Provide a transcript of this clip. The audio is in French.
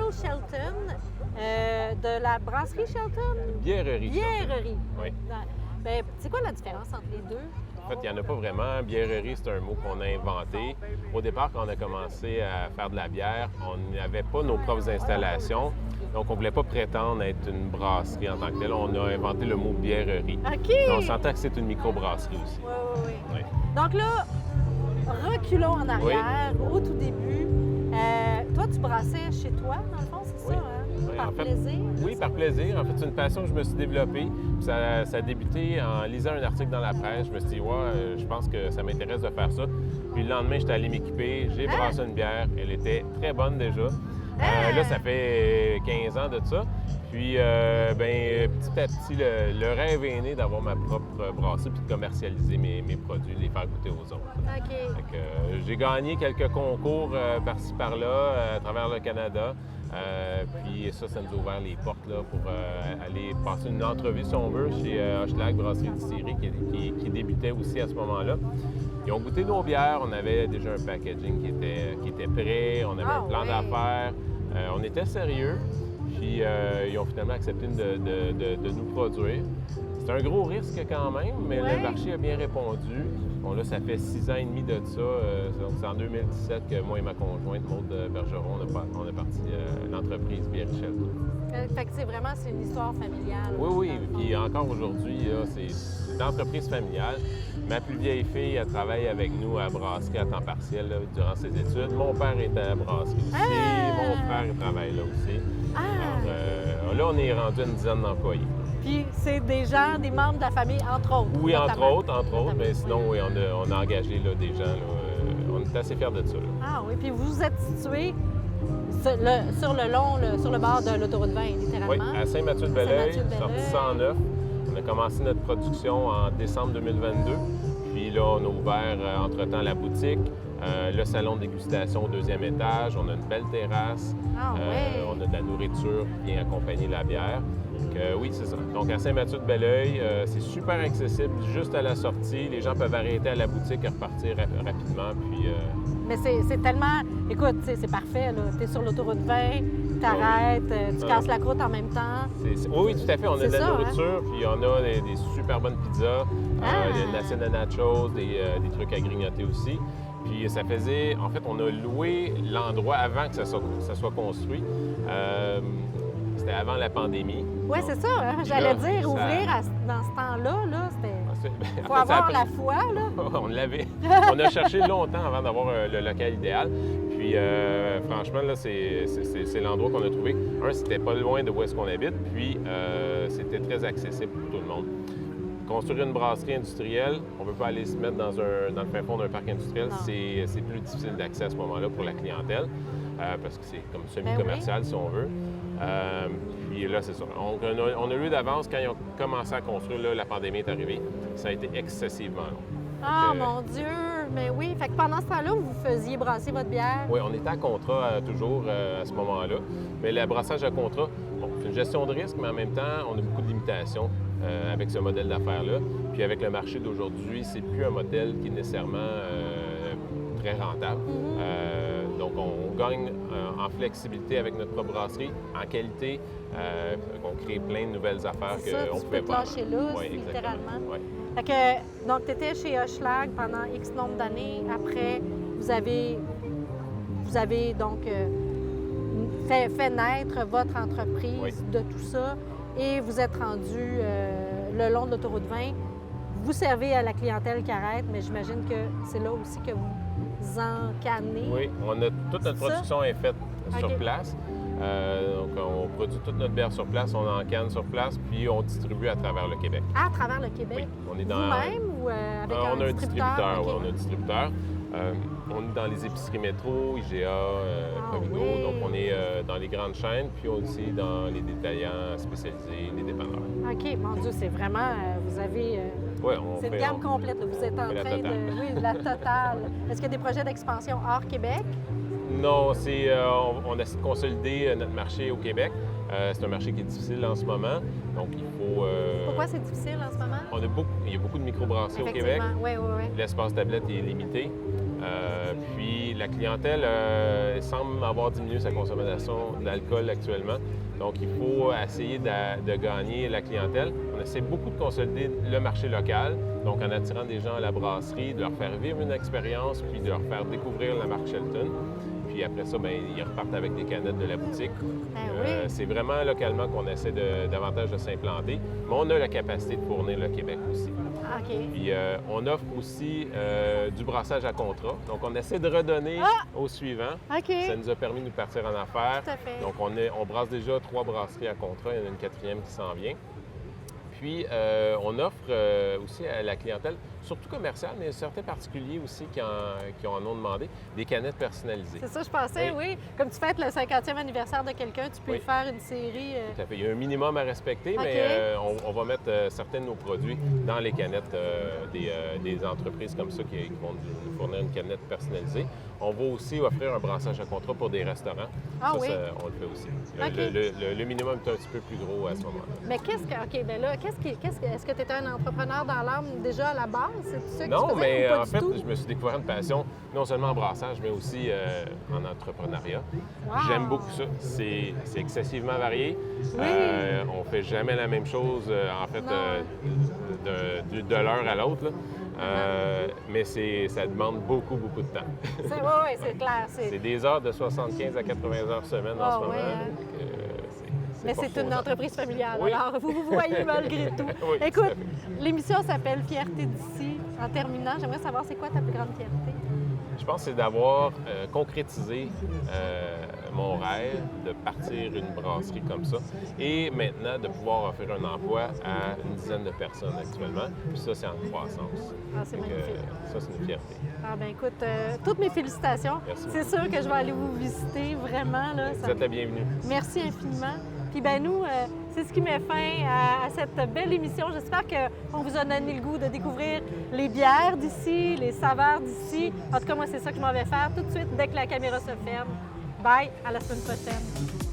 Michael Shelton de la brasserie Shelton. Bièrerie. Bièrerie. Oui. Ben, c'est quoi la différence entre les deux? En fait, il n'y en a pas vraiment. Bièrerie, c'est un mot qu'on a inventé. Au départ, quand on a commencé à faire de la bière, on n'avait pas nos propres installations. Donc, on ne voulait pas prétendre être une brasserie en tant que telle. On a inventé le mot bièrerie. OK! Mais on s'entend que c'est une microbrasserie aussi. Oui. Oui. Donc là, reculons en arrière, au tout début. Toi, tu brassais chez toi, dans le fond, c'est Oui. ça, hein? Oui, Par en fait, plaisir? Oui, par plaisir. En fait, c'est une passion que je me suis développée. Ça a débuté en lisant un article dans la presse. Je me suis dit, je pense que ça m'intéresse de faire ça. Puis le lendemain, j'étais allé m'équiper. J'ai brassé une bière. Elle était très bonne déjà. Là, ça fait 15 ans de ça. Puis, petit à petit, le rêve est né d'avoir ma propre brasserie puis de commercialiser mes produits, les faire goûter aux autres. OK. Fait que, j'ai gagné quelques concours par-ci, par-là, à travers le Canada. Puis ça nous a ouvert les portes là, pour aller passer une entrevue, si on veut, chez Hochelag Brasserie Distillerie, qui débutait aussi à ce moment-là. Ils ont goûté nos bières, on avait déjà un packaging qui était prêt, on avait un plan d'affaires, on était sérieux, puis ils ont finalement accepté de nous produire. C'est un gros risque quand même, mais le marché a bien répondu. Bon, là, ça fait 6 ans et demi de ça. Donc, c'est en 2017 que moi et ma conjointe, Maude Bergeron, on a parti l'entreprise Bièrerie Shelton. Fait que c'est une histoire familiale. Oui. Puis encore aujourd'hui, là, c'est une entreprise familiale. Ma plus vieille fille, elle travaille avec nous à brasserie à temps partiel là, durant ses études. Mon père est à la brasserie aussi. Mon frère il travaille là aussi. Alors, là, on est rendu à une dizaine d'employés. Puis c'est des membres de la famille, entre autres. Oui, entre autres. Mais sinon, oui, on a engagé là, des gens. Là, on est assez fiers de ça. Là. Ah oui, puis vous êtes situé sur le bord de l'autoroute 20, littéralement. Oui, à Saint-Mathieu-de-Belleuil, sorti 109. On a commencé notre production en décembre 2022. Puis là, on a ouvert entre-temps la boutique, le salon de dégustation au 2e étage. On a une belle terrasse. On a de la nourriture qui vient accompagner la bière. Donc, oui, c'est ça. Donc, à Saint-Mathieu-de-Belleuil, c'est super accessible. Juste à la sortie, les gens peuvent arrêter à la boutique et repartir rapidement. Puis, Mais c'est tellement... Écoute, c'est parfait, là. T'es sur l'autoroute 20, t'arrêtes, tu casses la croûte en même temps. Oui, tout à fait. On a de la nourriture, puis on a des super bonnes pizzas, des nations de nachos, des trucs à grignoter aussi. Puis ça faisait... En fait, on a loué l'endroit avant que ça soit construit. C'était avant la pandémie. Oui, c'est ça. Hein? J'allais dire, ouvrir dans ce temps-là, c'était... Il faut avoir la foi, là. On l'avait. On a cherché longtemps avant d'avoir le local idéal. Puis, franchement, là, c'est l'endroit qu'on a trouvé. C'était pas loin de où est-ce qu'on habite. Puis, c'était très accessible pour tout le monde. Construire une brasserie industrielle, on ne peut pas aller se mettre dans le fin fond d'un parc industriel. C'est plus difficile d'accès à ce moment-là pour la clientèle, parce que c'est comme semi-commercial, si on veut. Puis là, c'est ça. On a eu d'avance quand ils ont commencé à construire, là, la pandémie est arrivée. Ça a été excessivement long. Ah, mon Dieu! Mais oui, fait que pendant ce temps-là, vous faisiez brasser votre bière? Oui, on était à contrat toujours à ce moment-là. Mais le brassage à contrat, c'est une gestion de risque, mais en même temps, on a beaucoup de limitations avec ce modèle d'affaires-là. Puis avec le marché d'aujourd'hui, c'est plus un modèle qui est nécessairement très rentable. Donc, on gagne en flexibilité avec notre propre brasserie, en qualité. On crée plein de nouvelles affaires qu'on pouvait pas. Tu peux te lâcher là, littéralement. Oui. Fait que, donc, tu étais chez Hochelag pendant X nombre d'années. Après, vous avez donc fait naître votre entreprise de tout ça et vous êtes rendu le long de l'autoroute 20. Vous servez à la clientèle qui arrête, mais j'imagine que c'est là aussi que vous encanez. Oui, toute notre production est faite sur place. Donc, on produit toute notre bière sur place, on encanne sur place, puis on distribue à travers le Québec. À travers le Québec? Oui. On est dans... Vous-même ou avec on a un distributeur? Okay. Oui, on a un distributeur. On est dans les épiceries métro, IGA, Provigo. Donc, on est dans les grandes chaînes, puis aussi dans les détaillants spécialisés, les dépanneurs. OK. Mon Dieu, c'est vraiment... vous avez... c'est une gamme complète. Là. Vous êtes en train de... Oui, la totale. Est-ce qu'il y a des projets d'expansion hors Québec? Non, on essaie de consolider notre marché au Québec. C'est un marché qui est difficile en ce moment, donc il faut... Pourquoi c'est difficile en ce moment? Il y a beaucoup de microbrasseries au Québec. Oui, oui, oui. L'espace tablette est limité. Puis la clientèle semble avoir diminué sa consommation d'alcool actuellement. Donc, il faut essayer de gagner la clientèle. On essaie beaucoup de consolider le marché local, donc en attirant des gens à la brasserie, de leur faire vivre une expérience, puis de leur faire découvrir la marque Shelton. Puis après ça, bien, ils repartent avec des canettes de la boutique. Oui. C'est vraiment localement qu'on essaie davantage de s'implanter, mais on a la capacité de fournir le Québec aussi. OK. Puis on offre aussi du brassage à contrat. Donc, on essaie de redonner aux suivants. OK. Ça nous a permis de nous partir en affaires. Tout à fait. Donc, on brasse déjà 3 brasseries à contrat. Il y en a une 4e qui s'en vient. Puis, on offre aussi à la clientèle, surtout commerciale, mais certains particuliers aussi qui en ont demandé, des canettes personnalisées. C'est ça, je pensais, oui. Comme tu fêtes le 50e anniversaire de quelqu'un, tu peux Oui. faire une série. Tout à fait. Il y a un minimum à respecter, OK. mais on va mettre certains de nos produits dans les canettes des entreprises comme ça qui vont nous fournir une canette personnalisée. On va aussi offrir un brassage à contrat pour des restaurants. Ah ça, oui? on le fait aussi. OK. Le minimum est un petit peu plus gros à ce moment-là. Mais est-ce que tu étais un entrepreneur dans l'âme déjà à la base? C'est ça que tu Non, faisais, mais ou pas en du fait, tout? je me suis découvert une passion, non seulement en brassage, mais aussi en entrepreneuriat. Wow! J'aime beaucoup ça. C'est excessivement varié. Oui. On fait jamais la même chose, en fait, de l'heure à l'autre, là. Mais ça demande beaucoup, beaucoup de temps. Oui, c'est clair. C'est des heures de 75 à 80 heures semaine en ce moment. ouais, hein? Donc, Mais pas c'est une reposant. entreprise familiale, Oui. alors vous voyez malgré tout. Oui, tout Écoute, à fait. l'émission s'appelle Fierté d'ici. En terminant, j'aimerais savoir c'est quoi ta plus grande fierté? Je pense que c'est d'avoir concrétisé mon rêve de partir une brasserie comme ça et maintenant de pouvoir offrir un emploi à une dizaine de personnes actuellement. Puis ça, c'est en croissance. Ah, c'est Donc, magnifique. ça, c'est une fierté. Ah ben écoute, toutes mes félicitations. Merci C'est sûr que je vais aller vous visiter, vraiment. Là, Vous êtes la bienvenue. Merci infiniment. Puis ben nous, c'est ce qui met fin à cette belle émission. J'espère qu'on vous a donné le goût de découvrir les bières d'ici, les saveurs d'ici. En tout cas, moi, c'est ça que je m'en vais faire tout de suite dès que la caméra se ferme. Bye, à la semaine prochaine.